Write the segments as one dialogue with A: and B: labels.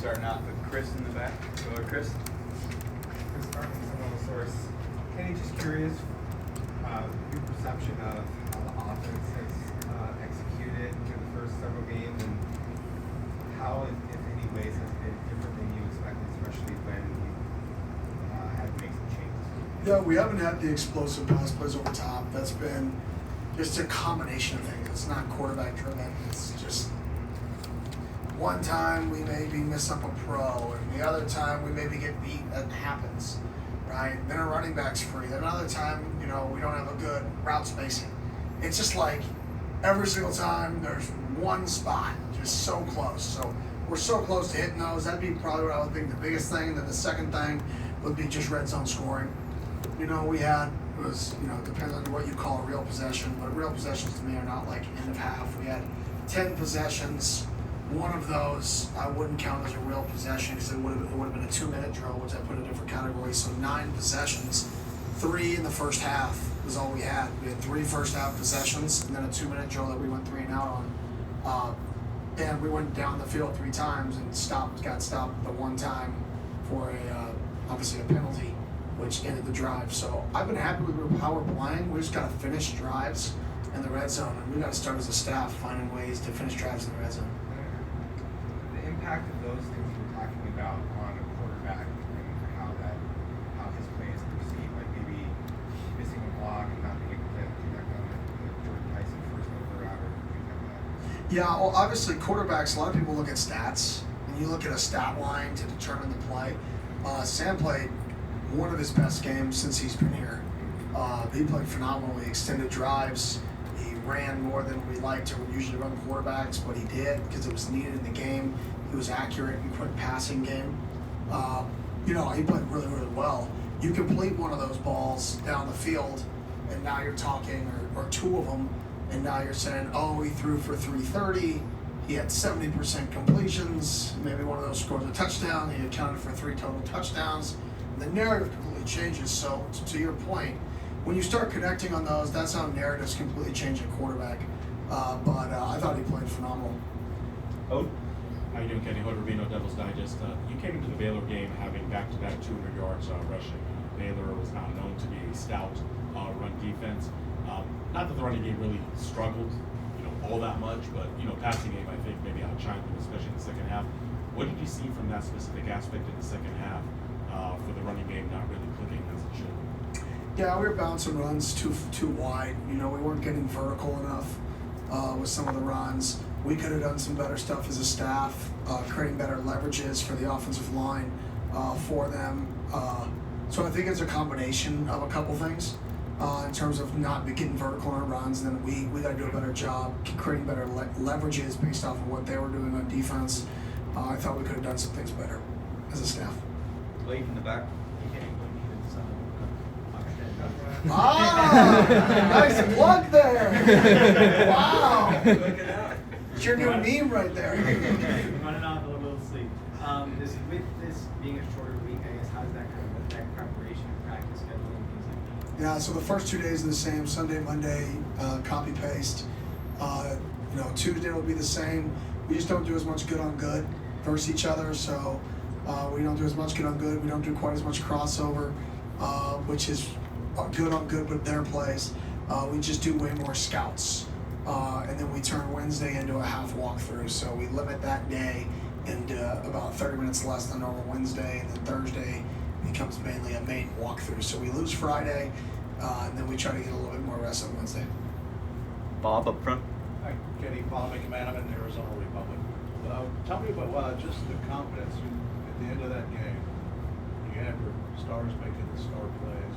A: starting off with Chris in the back. Go ahead, Chris.
B: Chris Martin, Seminole Source. Kenny, just curious, your perception of how the offense has executed through the first several games, and how, if any ways, has been different than you expected, especially when you had to make some changes.
C: Yeah, we haven't had the explosive pass plays over top. That's been just a combination of things. It's not quarterback driven. It's just one time we maybe miss up a pro, and the other time we maybe get beat. That happens, right? Then our running back's free. Then another time, we don't have a good route spacing. It's just like every single time there's one spot, just so close. So we're so close to hitting those. That'd be probably what I would think the biggest thing. And then the second thing would be just red zone scoring. We had was, depends on what you call a real possession, but real possessions to me are not like end of half. We had 10 possessions. One of those I wouldn't count as a real possession because it would have been a 2-minute drill, which I put in a different category. So 9 possessions, 3 in the first half was all we had. We had 3 first half possessions and then a 2-minute drill that we went 3 and out on. And we went down the field 3 times and got stopped the one time for obviously a penalty, which ended the drive. So I've been happy with how we're playing. We just got to finish drives in the red zone, and we got to start as a staff finding ways to finish drives in the red zone.
B: The impact of those things you were talking about on a quarterback and how his play is perceived, like maybe missing a block and not being able to connect on the Jordan Tyson first over route or things like that.
C: Yeah, well, obviously quarterbacks, a lot of people look at stats, and you look at a stat line to determine the play. Sam played one of his best games since he's been here. He played phenomenally, extended drives. He ran more than we like to usually run quarterbacks, but he did because it was needed in the game. He was accurate in quick passing game. He played really, really well. You complete one of those balls down the field, and now you're talking, or 2 of them, and now you're saying, oh, he threw for 330. He had 70% completions. Maybe one of those scored a touchdown. He accounted for 3 total touchdowns. The narrative completely changes. So to your point, when you start connecting on those, that's how narratives completely change a quarterback. But I thought he played phenomenal.
A: Oh.
D: How you doing, Kenny? Hood Rubino, Devil's Digest. You came into the Baylor game having back-to-back 200 yards rushing. Baylor was not known to be a stout run defense. Not that the running game really struggled, all that much, but passing game I think maybe outshined them, especially in the second half. What did you see from that specific aspect in the second half for the running game not really clicking as it should?
C: Yeah, we were bouncing runs too wide. We weren't getting vertical enough with some of the runs. We could have done some better stuff as a staff, creating better leverages for the offensive line for them. So I think it's a combination of a couple things in terms of not getting vertical on our runs. And then we got to do a better job creating better leverages based off of what they were doing on defense. I thought we could have done some things better as a staff.
A: Blake in the back.
C: Nice plug there. Wow.
A: Look it out.
C: It's your new meme right there.
E: Running off a little sleep. With this being a shorter week, I guess, how does that kind of affect preparation and practice scheduling, things like that?
C: Yeah, so the first 2 days are the same. Sunday, Monday, copy paste. Tuesday will be the same. We just don't do as much good on good versus each other, so we don't do as much good on good. We don't do quite as much crossover, which is good on good with their plays. We just do way more scouts. And then we turn Wednesday into a half walkthrough. So we limit that day into about 30 minutes less than normal Wednesday, and then Thursday becomes mainly a main walkthrough. So we lose Friday, and then we try to get a little bit more rest on Wednesday.
A: Bob up front.
F: Hi, Kenny, Bob McMahon. I'm in the Arizona Republic. Tell me about just the confidence at the end of that game. You had your stars making the star plays.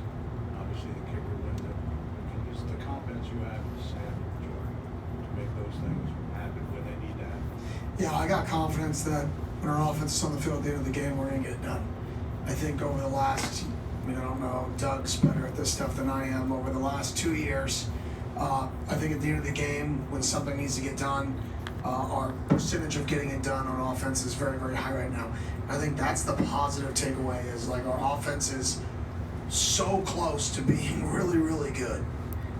F: Obviously, the kicker wins it. Just the confidence you have with Sam and Jordan to make those things happen when they need to happen.
C: Yeah, I got confidence that when our offense is on the field at the end of the game, we're going to get it done. I think over the last, I don't know, Doug's better at this stuff than I am. Over the last 2 years, I think at the end of the game, when something needs to get done, our percentage of getting it done on offense is very, very high right now. I think that's the positive takeaway is like our offense is so close to being really, really good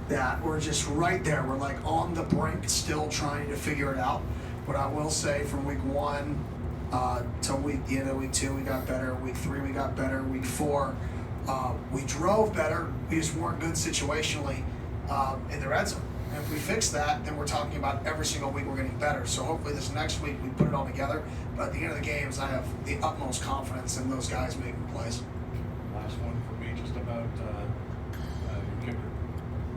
C: that we're just right there. We're like on the brink still trying to figure it out. But I will say from week 1 Till the end of week 2, we got better. Week 3, we got better. Week 4, we drove better. We just weren't good situationally in the red zone. And if we fix that, then we're talking about every single week we're getting better. So hopefully this next week we put it all together. But at the end of the games, I have the utmost confidence in those guys making plays.
F: Last one for me, just about your kicker.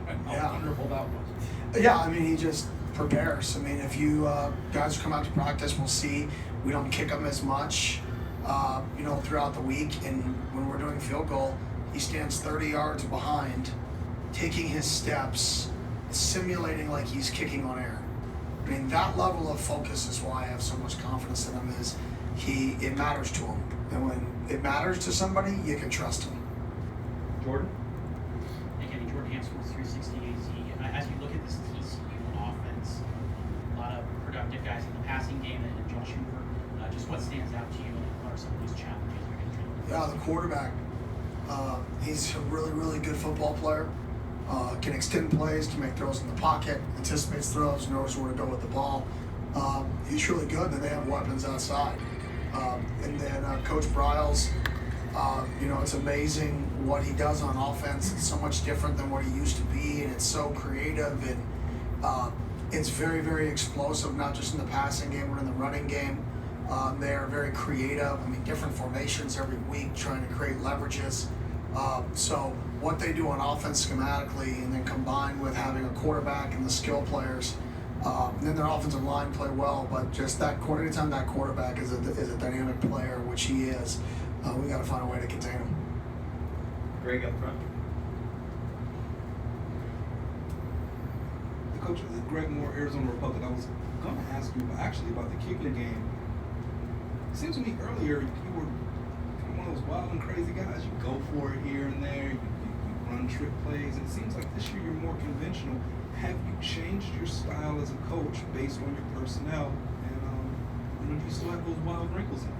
F: And how
C: Yeah.
F: wonderful that was.
C: Yeah, I mean, he just prepares. I mean, if you guys come out to practice, we'll see. We don't kick him as much, throughout the week. And when we're doing field goal, he stands 30 yards behind, taking his steps, simulating like he's kicking on air. I mean, that level of focus is why I have so much confidence in him. It matters to him, and when it matters to somebody, you can trust him.
A: Jordan?
G: Again, Jordan Hamm Schools 360 AZ. As you look at this TCU offense, a lot of productive guys in the passing game and Josh Hoover. Just what stands out to you and what are some of those challenges you're going to try to
C: Yeah, the quarterback. He's a really, really good football player. Can extend plays, can make throws in the pocket, anticipates throws, knows where to go with the ball. He's really good, and they have weapons outside. And then Coach Briles, it's amazing what he does on offense. It's so much different than what he used to be, and it's so creative, and it's very, very explosive, not just in the passing game, but in the running game. They're very creative. I mean, different formations every week, trying to create leverages. So what they do on offense schematically, and then combined with having a quarterback and the skill players, and then their offensive line play well. But just anytime that quarterback is a dynamic player, which he is, we got to find a way to contain him.
A: Greg up front.
H: The coach is Greg Moore, Arizona Republic. I was going to ask you about the kicking game. It seems to me earlier you were one of those wild and crazy guys. You go for it here and there. You run trick plays. And it seems like this year you're more conventional. Have you changed your style as a coach based on your personnel? And do you still have those wild wrinkles in it?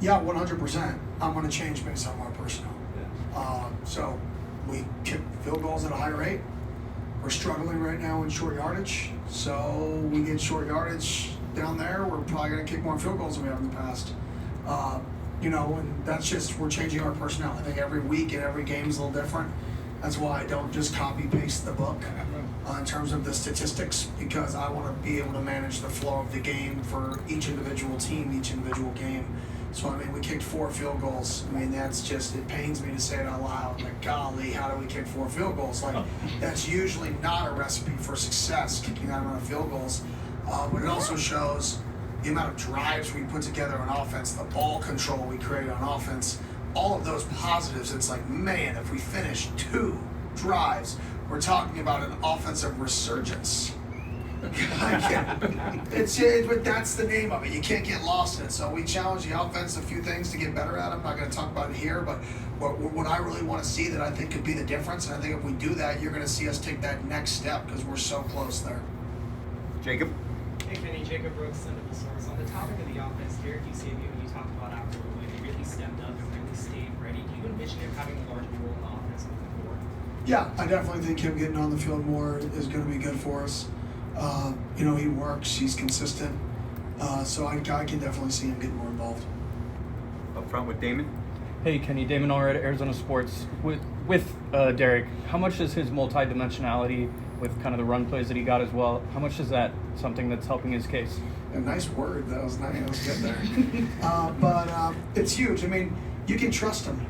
C: Yeah, 100%. I'm going to change based on our personnel.
H: Yeah.
C: So we kick field goals at a high rate. We're struggling right now in short yardage. So we get short yardage down there. We're probably going to kick more field goals than we have in the past. And that's just, we're changing our personnel. I think every week and every game is a little different. That's why I don't just copy paste the book in terms of the statistics, because I want to be able to manage the flow of the game for each individual team, each individual game. So, I mean, we kicked 4 field goals. I mean, that's just, it pains me to say it out loud. Like, golly, how do we kick 4 field goals? Like, that's usually not a recipe for success, kicking that amount of field goals. But it also shows the amount of drives we put together on offense, the ball control we create on offense, all of those positives. It's like, man, if we finish 2 drives, we're talking about an offensive resurgence. But that's the name of it. You can't get lost in it. So we challenge the offense a few things to get better at. I'm not going to talk about it here, but what I really want to see that I think could be the difference, and I think if we do that, you're going to see us take that next step because we're so close there.
A: Jacob?
I: Hey Kenny, Jacob Brooks, Son of the Source. On the topic of the offense, Derek, you saved you when you talked about after the win. They really stepped up and really stayed ready. Do you envision him having a larger role in the offense moving forward?
C: Yeah, I definitely think him getting on the field more is going to be good for us. He works, he's consistent, so I can definitely see him getting more involved.
A: Up front with Damon?
J: Hey Kenny, Damon Allred, Arizona Sports. With Derek, how much is his multi-dimensionality with kind of the run plays that he got as well, how much is that something that's helping his case?
C: A nice word, that was nice, that was good there. But it's huge. I mean, you can trust him.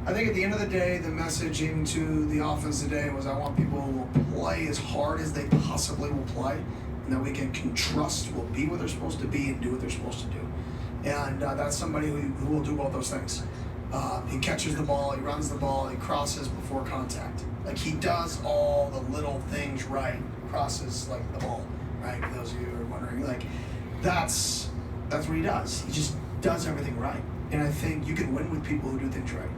C: I think at the end of the day, the messaging to the offense today was I want people who will play as hard as they possibly will play, and that we can trust will be what they're supposed to be and do what they're supposed to do. And that's somebody who will do both those things. He catches the ball, he runs the ball, he crosses before contact. Like, he does all the little things right, crosses like the ball, right? For those of you who are wondering, like, that's what he does. He just does everything right. And I think you can win with people who do things right.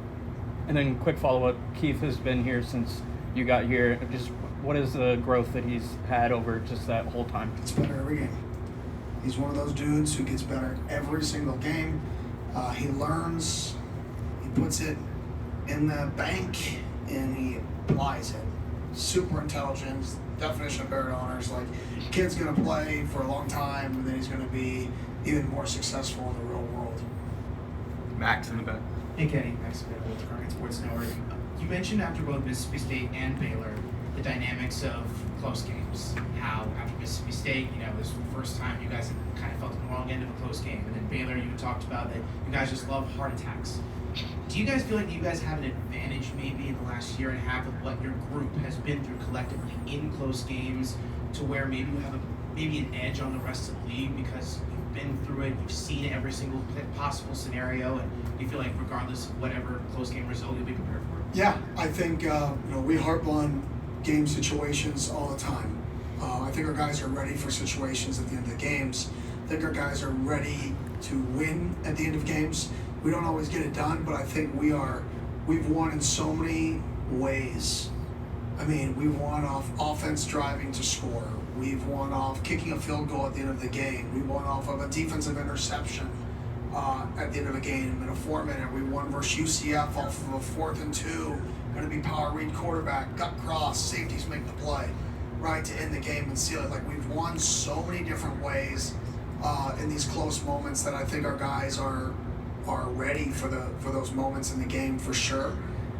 J: And then quick follow-up, Keith has been here since you got here. Just what is the growth that he's had over just that whole time?
C: It's better every game. He's one of those dudes who gets better every single game. He learns, he puts it in the bank, and he applies it. Super intelligent, definition of merit honors. Like, kid's gonna play for a long time, and then he's gonna be even more successful in the real world.
A: Max in the back.
K: Hey Kenny, Max Smith with Target Sports Network. You mentioned after both Mississippi State and Baylor the dynamics of close games. How after Mississippi State, it was the first time you guys kind of felt on the wrong end of a close game, and then Baylor, you talked about that you guys just love heart attacks. Do you guys feel like you guys have an advantage maybe in the last year and a half of what your group has been through collectively in close games, to where maybe you have maybe an edge on the rest of the league because you've been through it, you've seen every single possible scenario, and you feel like regardless of whatever close game result, you'll be prepared for it?
C: Yeah, I think we harp on game situations all the time. I think our guys are ready for situations at the end of the games. I think our guys are ready to win at the end of games. We don't always get it done, but I think we've won in so many ways. I mean, we won off offense driving to score. We've won off kicking a field goal at the end of the game. We won off of a defensive interception at the end of a game in a 4-minute. We won versus UCF off of a 4th and 2. Going to be power read quarterback, gut cross, safeties make the play, right, to end the game and seal it. Like, we've won so many different ways in these close moments that I think our guys are ready for those moments in the game for sure.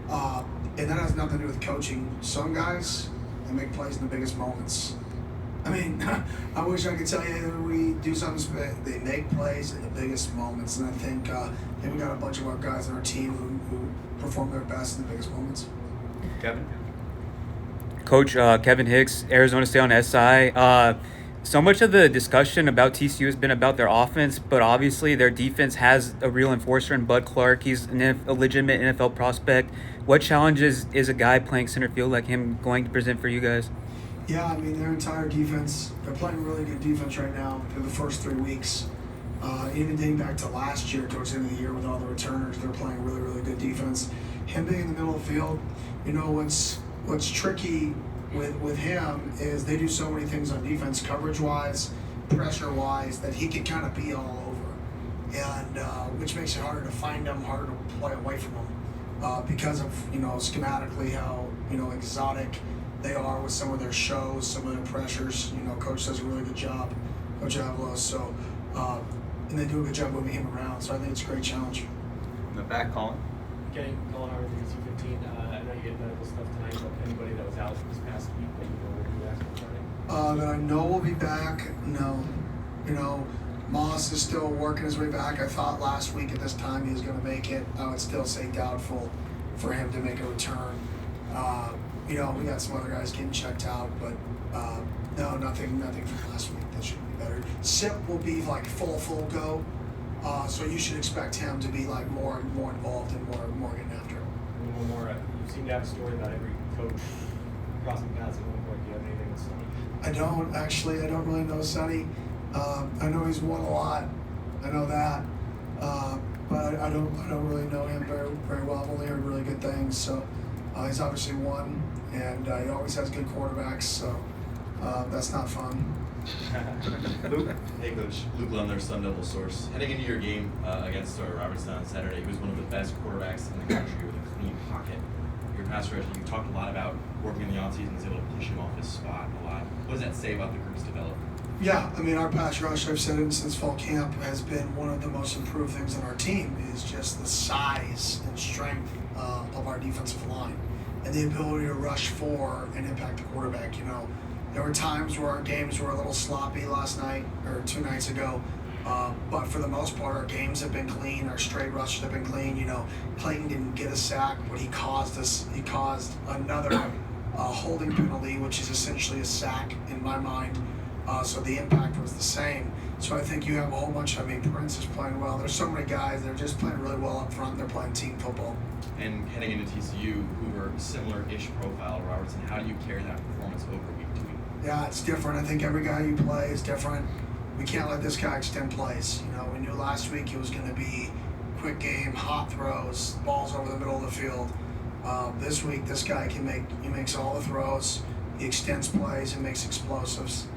C: And that has nothing to do with coaching. Some guys, they make plays in the biggest moments. I mean, I wish I could tell you that we do something, they make plays in the biggest moments. And I think we got a bunch of our guys on our team who perform their best in the biggest moments.
A: Kevin.
L: Coach Kevin Hicks, Arizona State on SI. So much of the discussion about TCU has been about their offense, but obviously their defense has a real enforcer in Bud Clark. He's a legitimate NFL prospect. What challenges is a guy playing center field like him going to present for you guys?
C: Yeah, I mean, their entire defense, they're playing really good defense right now through the first 3 weeks. Even dating back to last year, towards the end of the year with all the returners, they're playing really, really good defense. Him being in the middle of the field, what's tricky with him is they do so many things on defense, coverage-wise, pressure-wise, that he can kind of be all over, and which makes it harder to find him, harder to play away from him because of schematically how exotic they are with some of their shows, some of their pressures. Coach does a really good job, Coach Avalos. So, and they do a good job moving him around. So I think it's a great challenge.
A: In the back, Colin.
M: Okay, Colin Howard, DC-15. I know you had medical stuff tonight, but anybody that was out this past week that you know will be back starting?
C: That I know will be back, no. Moss is still working his way back. I thought last week at this time he was going to make it. I would still say doubtful for him to make a return. We got some other guys getting checked out, but no, nothing from last week. That should be better. Sip will be like full go, so you should expect him to be like more involved and more getting after it.
M: And one more. You seem to have a story about every coach crossing paths at one point. Do you have anything with Sonny?
C: I don't actually. I don't really know Sonny. I know he's won a lot. I know that, but I don't really know him very well. I've only heard really good things. So he's obviously won, and he always has good quarterbacks. So that's not fun.
A: Luke.
N: Hey Coach, Luke Lumner, Sun Devil source. Heading into your game against Robertson on Saturday, he was one of the best quarterbacks in the country with a clean pocket. Your pass rush, you talked a lot about working in the offseason, was able to push him off his spot a lot. What does that say about the group's development?
C: Yeah, I mean, our pass rush, I've said it since fall camp, has been one of the most improved things in our team, is just the size and strength of our defensive line and the ability to rush for and impact the quarterback. There were times where our games were a little sloppy last night or 2 nights ago, but for the most part, our games have been clean. Our straight rushes have been clean. Clayton didn't get a sack, but he caused another holding penalty, which is essentially a sack in my mind. So the impact was the same. So I think you have a whole bunch. Prince is playing well. There's so many guys that are just playing really well up front. They're playing team football.
N: And heading into TCU, who were similar-ish profile, Robertson, how do you carry that performance over week to week?
C: Yeah, it's different. I think every guy you play is different. We can't let this guy extend plays. We knew last week it was going to be quick game, hot throws, balls over the middle of the field. This week, this guy he makes all the throws. He extends plays and makes explosives.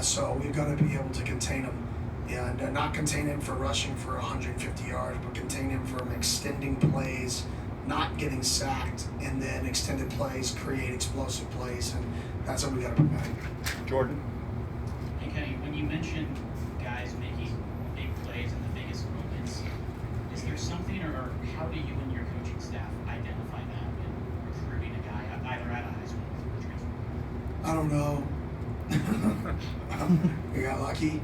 C: So we've got to be able to contain him, and not contain him for rushing for 150 yards, but contain him from extending plays, not getting sacked, and then extended plays create explosive plays, and that's what we got to prevent.
A: Jordan.
G: Hey Kenny, when you mentioned guys making big plays in the biggest moments, is there something how do you and your coaching staff identify that when recruiting a guy either at a high school or transfer?
C: I don't know. We got lucky.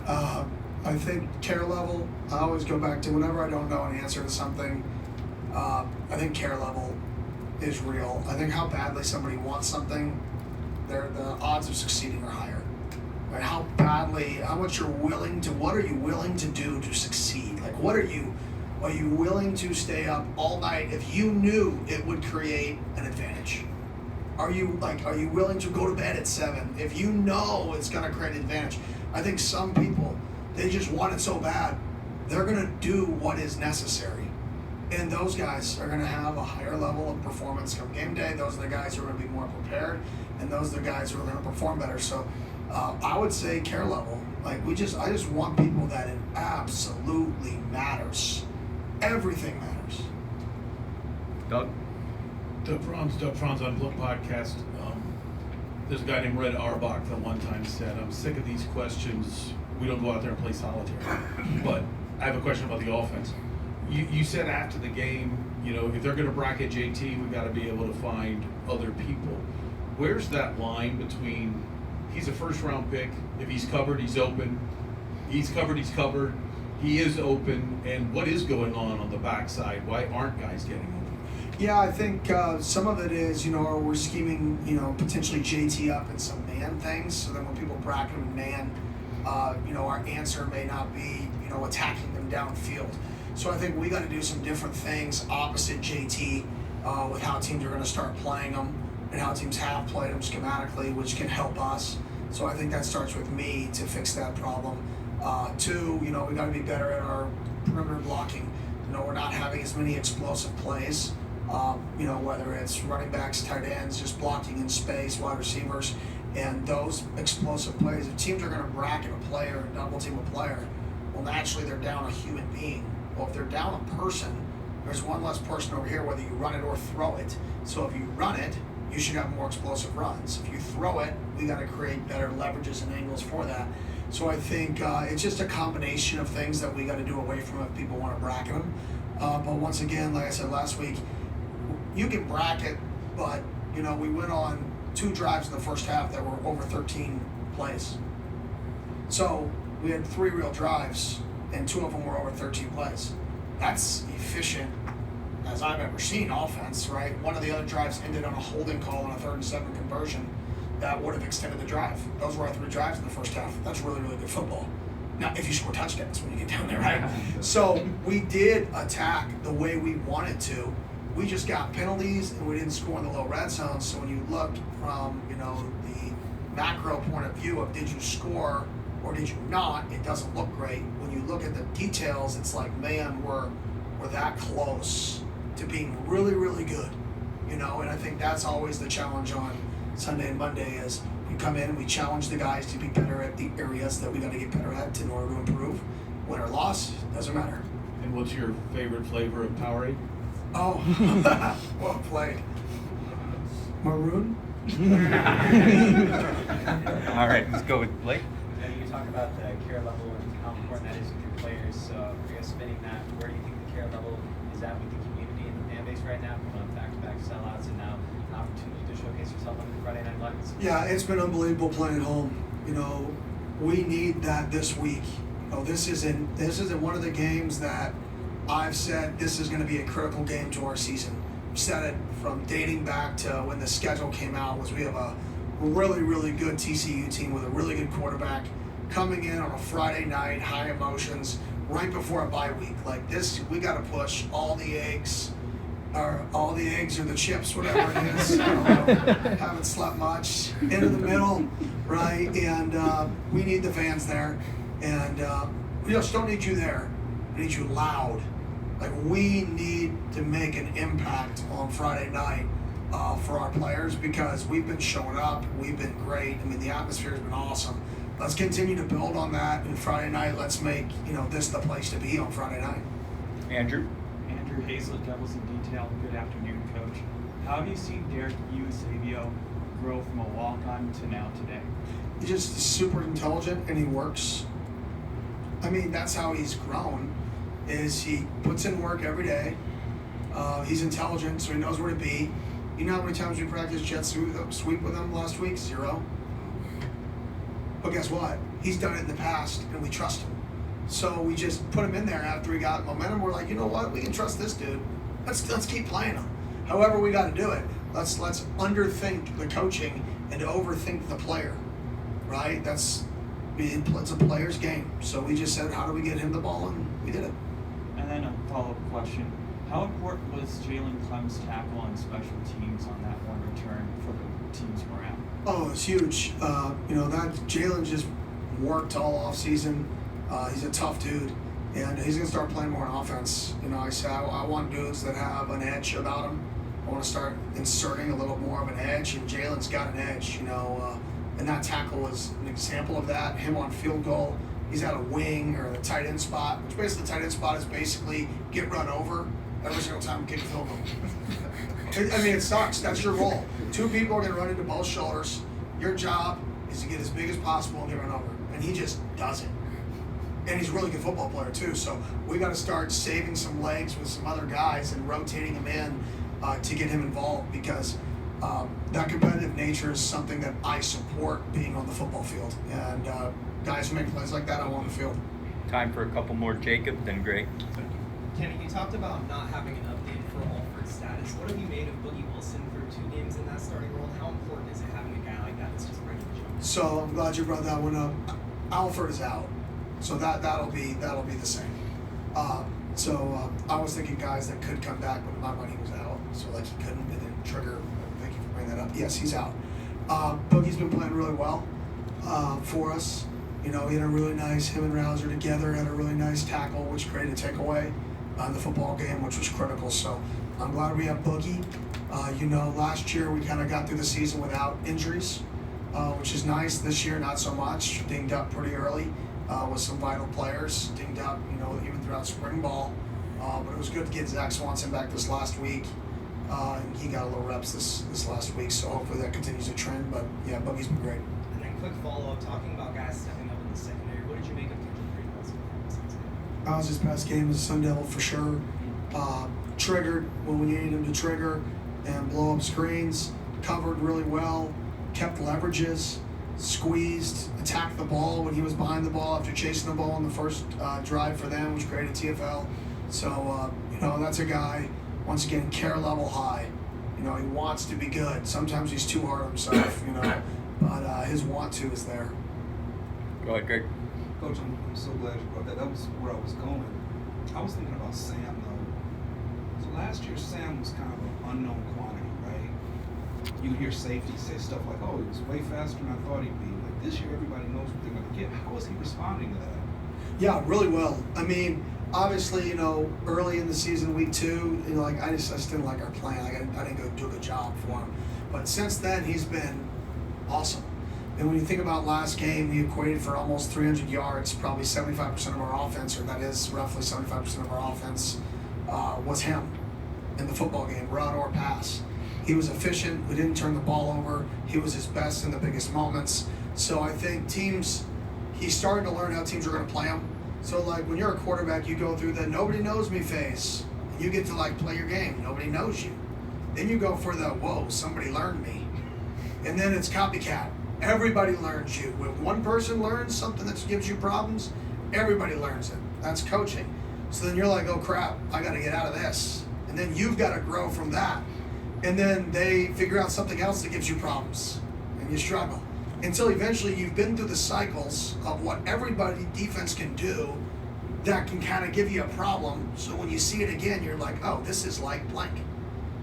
C: I think care level, I always go back to whenever I don't know an answer to something, I think care level is real. I think how badly somebody wants something, the odds of succeeding are higher. Right? How much what are you willing to do to succeed? Like, are you willing to stay up all night if you knew it would create an advantage? Are you willing to go to bed at 7 if you know it's going to create an advantage? I think some people, they just want it so bad, they're going to do what is necessary. And those guys are going to have a higher level of performance come game day. Those are the guys who are going to be more prepared, and those are the guys who are going to perform better. So I would say care level. Like, I just want people that it absolutely matters. Everything matters.
A: Doug?
F: Doug Franz on Blue Podcast. There's a guy named Red Auerbach that one time said, "I'm sick of these questions. We don't go out there and play solitaire." But I have a question about the offense. You said after the game, if they're going to bracket JT, we got to be able to find other people. Where's that line between he's a first-round pick, if he's covered, he's open, he's covered, he is open, and what is going on the backside? Why aren't guys getting open?
C: Yeah, I think some of it is, we're scheming, potentially JT up in some man things, so that when people bracket him in man, our answer may not be, attacking them downfield. So I think we got to do some different things opposite JT with how teams are going to start playing them and how teams have played them schematically, which can help us. So I think that starts with me to fix that problem. 2, we got to be better at our perimeter blocking. We're not having as many explosive plays. Whether it's running backs, tight ends, just blocking in space, wide receivers, and those explosive plays. If teams are going to bracket a player and double team a player, well, naturally they're down a human being. Well, if they're down a person, there's one less person over here, whether you run it or throw it. So if you run it, you should have more explosive runs. If you throw it, we got to create better leverages and angles for that. So I think it's just a combination of things that we got to do away from if people want to bracket them. But once again, like I said last week, you can bracket, but we went on 2 drives in the first half that were over 13 plays. So we had 3 real drives, and 2 of them were over 13 plays. That's efficient as I've ever seen offense, right? One of the other drives ended on a holding call on a 3rd and 7 conversion that would have extended the drive. Those were our 3 drives in the first half. That's really, really good football. Now, if you score touchdowns when you get down there, right? So we did attack the way we wanted to. We just got penalties and we didn't score in the low red zone. So when you look from, the macro point of view of did you score or did you not, it doesn't look great. When you look at the details, it's like, man, we're that close to being really, really good. And I think that's always the challenge on Sunday and Monday is we come in and we challenge the guys to be better at the areas that we got to get better at in order to improve. Win or loss, doesn't matter.
F: And what's your favorite flavor of Powerade?
C: Oh, well played. Maroon?
L: All right, let's go with Blake.
E: And you talk about the care level and how important that is with your players. So I guess spinning that, where do you think the care level is at with the community and the fan base right now? Going on back-to-back sellouts and now an opportunity to showcase yourself on the Friday Night Lights.
C: Yeah, it's been unbelievable playing at home. We need that this week. This isn't one of the games that I've said this is going to be a critical game to our season. I've said it from dating back to when the schedule came out, was we have a really, really good TCU team with a really good quarterback coming in on a Friday night, high emotions, right before a bye week. Like this, we got to push all the eggs or the chips, whatever it is. Haven't slept much. Into the middle, right? And we need the fans there. And we just don't need you there. We need you loud. Like, we need to make an impact on Friday night for our players because we've been showing up. We've been great. I mean, the atmosphere has been awesome. Let's continue to build on that. And Friday night, let's make this the place to be on Friday night.
O: Andrew Hazlett, Devils in Detail. Good afternoon, Coach. How have you seen Derek Eusebio grow from a walk-on to now today?
C: He's just super intelligent and he works. I mean, that's how he's grown. is he puts in work every day. He's intelligent, so he knows where to be. You know how many times we practiced jet sweep with him last week? 0. But guess what? He's done it in the past, and we trust him. So we just put him in there after he got momentum. We're like, you know what? We can trust this dude. Let's keep playing him. However we got to do it. Let's underthink the coaching and overthink the player, right? It's a player's game. So we just said, how do we get him the ball, and we did it.
O: And then a follow-up question. How important was Jalen Clem's tackle on special teams on that one return for the team's morale? Oh,
C: it's huge. That Jalen just worked all off season. He's a tough dude, and he's gonna start playing more on offense. I say I want dudes that have an edge about them. I want to start inserting a little more of an edge, and Jalen's got an edge. And that tackle was an example of that. Him on field goal, he's at a wing or the tight end spot, which basically the tight end spot is basically get run over every single time kick a field goal. It sucks. That's your role. 2 people are going to run into both shoulders. Your job is to get as big as possible and get run over. And he just does it. And he's a really good football player, too. So we got to start saving some legs with some other guys and rotating him in to get him involved, because that competitive nature is something that I support being on the football field. And guys who make plays like that, I want on the field.
L: Time for a couple more. Jacob, then Greg.
I: Kenny, you talked about not having an update for Alford's status. What have you made of Boogie Wilson for 2 games in that starting role? How important is it having a guy like that that's just ready to jump?
C: So I'm glad you brought that one up. Alford is out, so that'll be the same. I was thinking guys that could come back, but not when he was out. So he couldn't. And then Trigger, thank you for bringing that up. Yes, he's out. Boogie's been playing really well for us. He had a really nice, him and Rouser together had a really nice tackle, which created a takeaway in the football game, which was critical. So I'm glad we have Boogie. Last year we kind of got through the season without injuries, which is nice. This year, not so much. Dinged up pretty early with some vital players. Dinged up, even throughout spring ball. But it was good to get Zach Swanson back this last week. And he got a little reps this last week, so hopefully that continues a trend. But yeah, Boogie's been great.
I: And then quick follow-up, talking about guys stepping up in the secondary. What did you make of Kendrick Greenwell's performance?
C: His past game as a Sun Devil for sure. Triggered when we needed him to trigger and blow up screens. Covered really well. Kept leverages. Squeezed. Attacked the ball when he was behind the ball after chasing the ball on the first drive for them, which created TFL. So, that's a guy, once again, care level high. He wants to be good. Sometimes he's too hard on himself, but his want to is there.
L: Go ahead, Greg.
H: Coach, I'm so glad you brought that. That was where I was going. I was thinking about Sam, though. So last year, Sam was kind of an unknown quantity, right? You hear safety say stuff like, oh, he was way faster than I thought he'd be. Like this year, everybody knows what they're going to get. How is he responding to that?
C: Yeah, really well. Obviously, early in the season, week 2, I just didn't like our plan. I didn't go do a good job for him. But since then, he's been awesome. And when you think about last game, we equated for almost 300 yards, probably 75% of our offense, or that is roughly 75% of our offense, was him in the football game, run or pass. He was efficient. We didn't turn the ball over. He was his best in the biggest moments. So I think he's starting to learn how teams are going to play him. So when you're a quarterback, you go through the nobody knows me phase. You get to play your game. Nobody knows you. Then you go for the whoa, somebody learned me. And then it's copycat. Everybody learns you. When one person learns something that gives you problems, everybody learns it. That's coaching. So then you're like, oh crap, I got to get out of this. And then you've got to grow from that. And then they figure out something else that gives you problems. And you struggle. Until eventually you've been through the cycles of what everybody defense can do that can kind of give you a problem. So when you see it again, you're like, oh, this is like blank.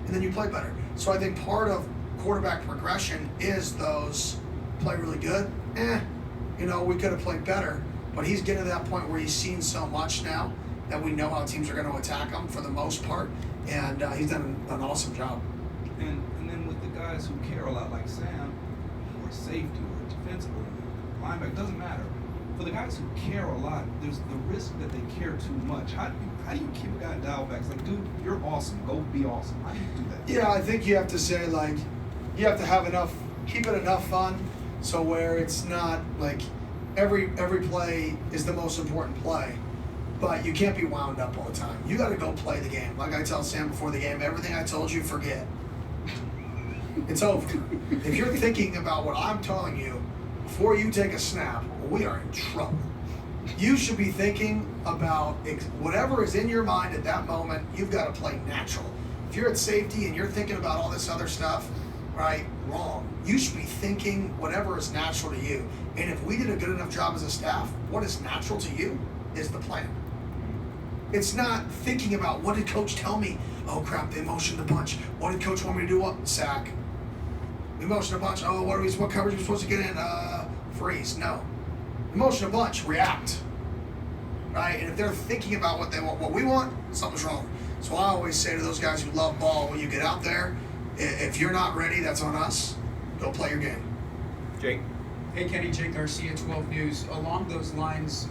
C: And then you play better. So I think part of quarterback progression is those play really good. We could have played better. But he's getting to that point where he's seen so much now that we know how teams are going to attack him for the most part. And he's done an awesome job.
H: And then with the guys who care a lot like Sam, or safety, or defensive, or linebacker, doesn't matter. For the guys who care a lot, there's the risk that they care too much. How do you keep a guy dialed back? It's like, dude, you're awesome. Go be awesome. How do you do that?
C: Yeah, I think you have to say, you have to have keep it enough fun, so where it's not every play is the most important play. but you can't be wound up all the time. You got to go play the game. Like I tell Sam before the game, everything I told you, forget. It's over. If you're thinking about what I'm telling you before you take a snap, we are in trouble. You should be thinking about whatever is in your mind at that moment. You've got to play natural. If you're at safety and you're thinking about all this other stuff, right, wrong. You should be thinking whatever is natural to you. And if we did a good enough job as a staff, what is natural to you is the plan. It's not thinking about what did coach tell me? Oh crap, they motioned a bunch. What did coach want me to do? What? Sack. We motioned a bunch. Oh, what coverage are we supposed to get in? Freeze. No. We motioned a bunch. React. Right? And if they're thinking about what they want, what we want, something's wrong. So I always say to those guys who love ball, when you get out there, if you're not ready, that's on us. Go play your game.
A: Jake.
P: Hey Kenny, Jake Garcia, 12 News. Along those lines,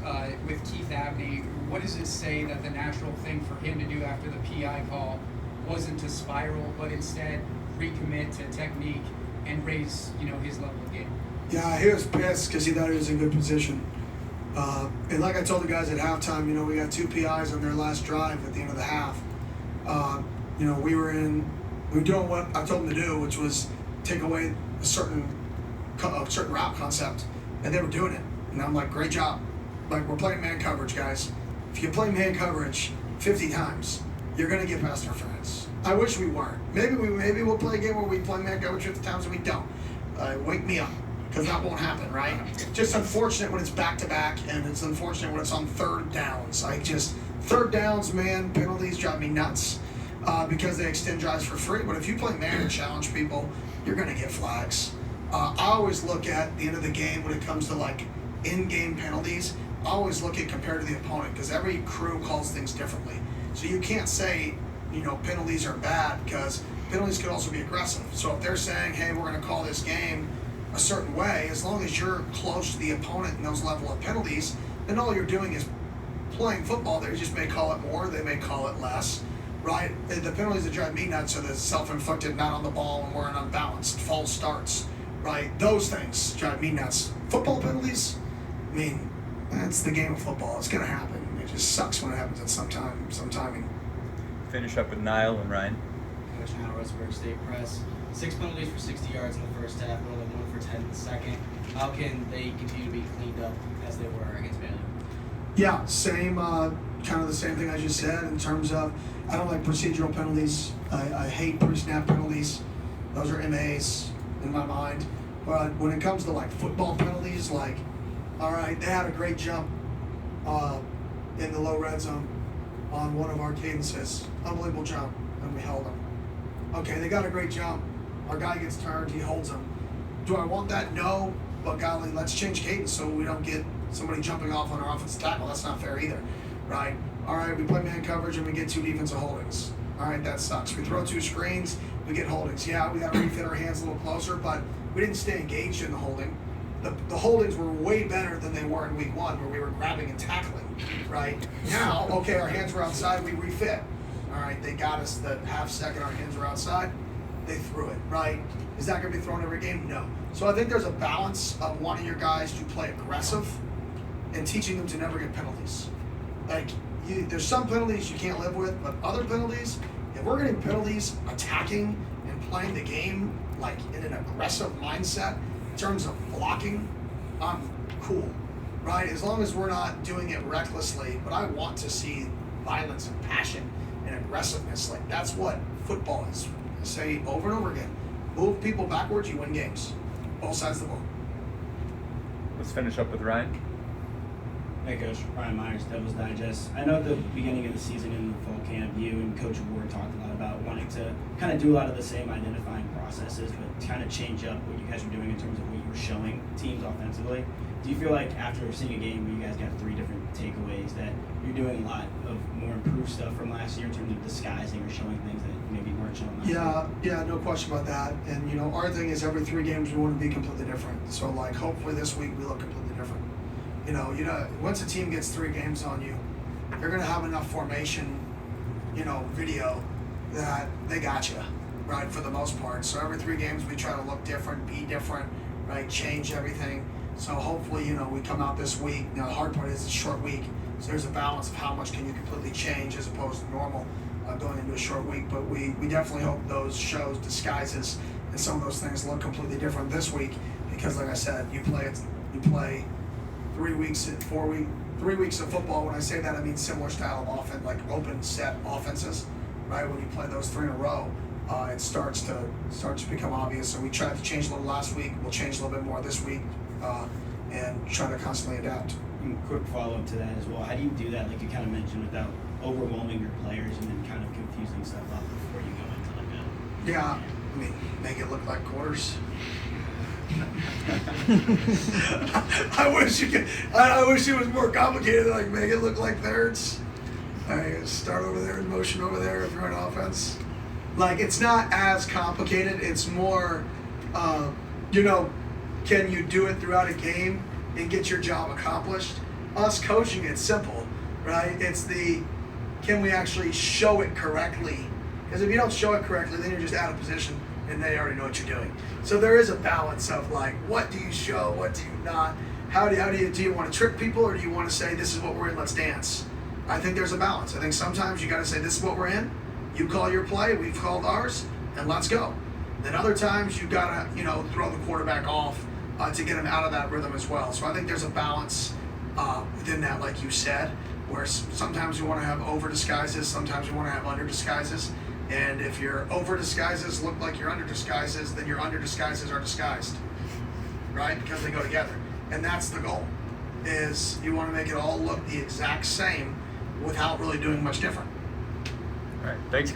P: with Keith Abney, what does it say that the natural thing for him to do after the PI call wasn't to spiral, but instead recommit to technique and raise, his level of game?
C: Yeah, he was pissed because he thought he was in good position. And like I told the guys at halftime, we got 2 PIs on their last drive at the end of the half. We were doing what I told them to do, which was take away a certain route concept, and they were doing it. And I'm like, great job. Like, we're playing man coverage, guys. If you play man coverage 50 times, you're going to get past interference. I wish we weren't. Maybe we'll play a game where we play man coverage 50 times and we don't. Wake me up, because that won't happen, right? Just unfortunate when it's back-to-back, and it's unfortunate when it's on third downs. Third downs, man, penalties drive me nuts because they extend drives for free. But if you play man and challenge people, you're going to get flags. I always look at the end of the game when it comes to in-game penalties. I always look at compared to the opponent, because every crew calls things differently. So you can't say, penalties are bad, because penalties could also be aggressive. So if they're saying, hey, we're going to call this game a certain way, as long as you're close to the opponent in those level of penalties, then all you're doing is playing football. They just may call it more, they may call it less, right? The penalties that drive me nuts are the self-inflicted, not on the ball when we're unbalanced, false starts, right? Those things drive me nuts. Football penalties, that's the game of football. It's going to happen. It just sucks when it happens at some timing.
A: Finish up with Niall and Ryan.
E: Coach Niall, Rosenberg State Press. 6 penalties for 60 yards in the first half, and only 1 for 10 in the second. How can they continue to be cleaned up as they were against Baylor?
C: Yeah, same, kind of the same thing I just said in terms of I don't like procedural penalties. I hate pre-snap penalties. Those are MAs in my mind. But when it comes to football penalties, all right, they had a great jump in the low red zone on one of our cadences. Unbelievable jump, and we held them. Okay, they got a great jump. Our guy gets turned, he holds them. Do I want that? No, but golly, let's change cadence so we don't get somebody jumping off on our offensive tackle. That's not fair either, right? All right, we play man coverage and we get 2 defensive holdings. All right, that sucks. We throw 2 screens, we get holdings. Yeah, we got to refit our hands a little closer, but we didn't stay engaged in the holding. The holdings were way better than they were in week 1, where we were grabbing and tackling, right? Now, okay, our hands were outside, we refit. All right, they got us the half second, our hands were outside, they threw it, right? Is that going to be thrown every game? No. So I think there's a balance of wanting your guys to play aggressive and teaching them to never get penalties. There's some penalties you can't live with, but other penalties, if we're getting penalties, attacking and playing the game in an aggressive mindset in terms of blocking, I'm cool, right? As long as we're not doing it recklessly, but I want to see violence and passion and aggressiveness. That's what football is. I say over and over again, move people backwards, you win games. Both sides of the ball.
A: Let's finish up with Ryan.
Q: Hey Coach, Ryan Myers, Devil's Digest. I know at the beginning of the season in the fall camp, you and Coach Ward talked a lot about wanting to kind of do a lot of the same identifying processes, but kind of change up what you guys were doing in terms of what you were showing teams offensively. Do you feel like after seeing a game where you guys got 3 different takeaways that you're doing a lot of more improved stuff from last year in terms of disguising or showing things that maybe weren't shown last year?
C: Yeah, no question about that. And our thing is every 3 games we want to be completely different. So hopefully this week we look completely different. Once a team gets 3 games on you, they're going to have enough formation, video that they got you, right, for the most part. So every 3 games we try to look different, be different, right, change everything. So hopefully, we come out this week. Now the hard part is it's a short week. So there's a balance of how much can you completely change as opposed to normal going into a short week. But we definitely hope those shows, disguises, and some of those things look completely different this week because, like I said, you play 3 weeks, 3 weeks of football. When I say that, I mean similar style of offense, like open set offenses, right? When you play those 3 in a row, it starts to become obvious. So we tried to change a little last week. We'll change a little bit more this week, and try to constantly adapt.
Q: And quick follow up to that as well. How do you do that, like you kind of mentioned, without overwhelming your players and then kind of confusing stuff up before you go into like a?
C: Yeah, I mean, make it look like quarters. I wish you could. I wish it was more complicated. Like make it look like thirds. Start over there and motion over there if you're on offense. Like it's not as complicated. It's more, can you do it throughout a game and get your job accomplished? Us coaching, it's simple, right? It's can we actually show it correctly? Because if you don't show it correctly, then you're just out of position and they already know what you're doing. So there is a balance of like, what do you show, what do you not? How do you want to trick people, or do you want to say this is what we're in, let's dance? I think there's a balance. I think sometimes you got to say this is what we're in. You call your play, we've called ours, and let's go. Then other times you got to throw the quarterback off to get him out of that rhythm as well. So I think there's a balance within that, like you said, where sometimes you want to have over disguises, sometimes you want to have under disguises. And if your over disguises look like your under disguises, then your under disguises are disguised, right? Because they go together. And that's the goal, is you want to make it all look the exact same without really doing much different.
A: All right, thanks.